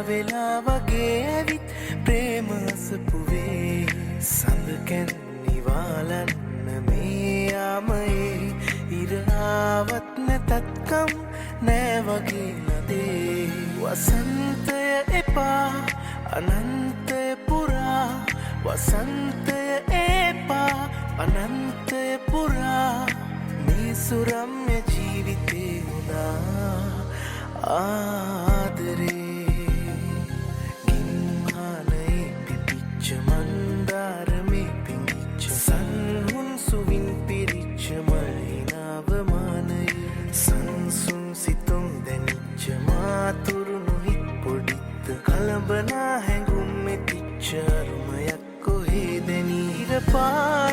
වෙලා වගේ ඇවිත් ප්‍රේම අසපුවේ සඳ කැන්නිවාලන්න මේ යාමයේ ඉරාවත් නැතත්කම් නෑ වගේ නදේ වසන්තය එපා අනන්තය පුරා වසන්තය එපා අනන්තය පුරා මේ සුරම්‍ය ජීවිතේ වුණා ආදරේ ගිම්හානයේ පිපිච්ච මන්දාරමේ පිංගිච්ච සන්හුන් සුවින් පිරිච්ච මහිනාවමානයේ සංසුන් සිතුම් දැනිච්ච මාතුරුණු හිත් පොඩිත්ත කලඹනා හැඟුම් මෙතිච්ච අරුමයක් කොහේ දැනී ඉරපා